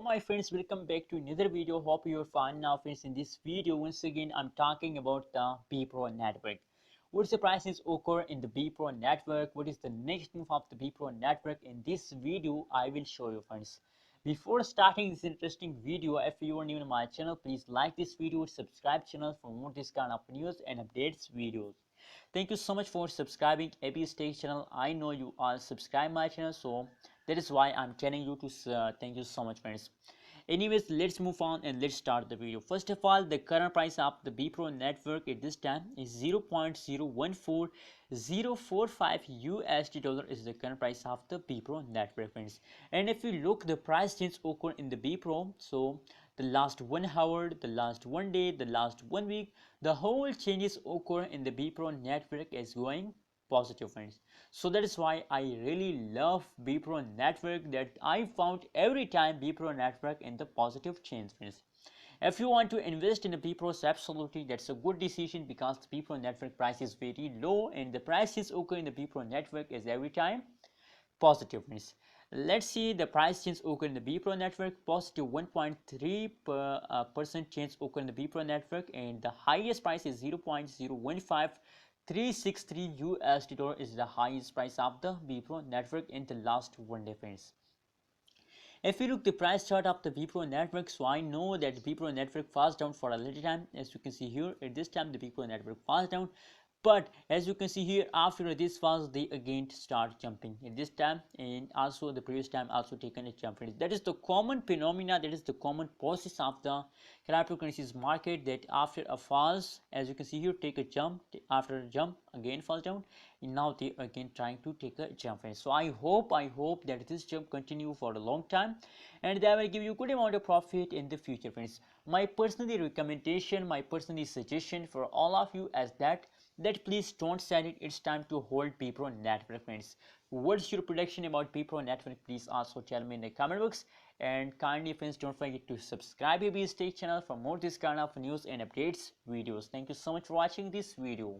my friends, welcome back to another video. Hope you're fine now friends. In this video once again I'm talking about the Bepro network. What's the prices occur in the Bepro network? What is the next move of the Bepro network? In this video I will show you friends. Before starting this interesting video, if you are new to my channel, please like this video, subscribe channel for more this kind of news and updates videos. Thank you so much for subscribing AB Stage channel. I know you all subscribe my channel, so that is why I'm telling you to thank you so much friends. Anyways, let's move on and let's start the video. First of all, the current price of the Bepro network at this time is 0.014045 USD dollar is the current price of the Bepro network friends. And if you look the price change occur in the Bepro, so the last 1 hour, the last 1 day, the last 1 week, the whole changes occur in the Bepro network is going positive friends. So that is why I really love Bepro network, that I found every time Bepro network in the positive change friends. If you want to invest in the Bepro, absolutely that's a good decision, because the Bepro network price is very low and the prices occur in the Bepro network is every time positive friends. Let's see the price change occur in the Bepro network. Positive 1.3% change occur in the Bepro network, and the highest price is 0.015363 USD dollar is the highest price of the Bepro network in the last 1 day friends. If you look the price chart of the Bepro network, so I know that the Bepro network falls down for a little time. As you can see here, at this time the Bepro network falls down, but as you can see here, after this falls they again start jumping at this time, and also the previous time also taken a jump. That is the common phenomena, that is the common process of the cryptocurrencies market, that after a falls, as you can see here, take a jump, after a jump again falls down, and now they again trying to take a jump. So I hope that this jump continue for a long time and they will give you good amount of profit in the future friends. My personal recommendation, my personal suggestion for all of you is that please don't sell it. It's time to hold Bepro network friends. What's your prediction about Bepro network? Please also tell me in the comment box, and kindly friends don't forget to subscribe to AB State channel for more this kind of news and updates videos. Thank you so much for watching this video.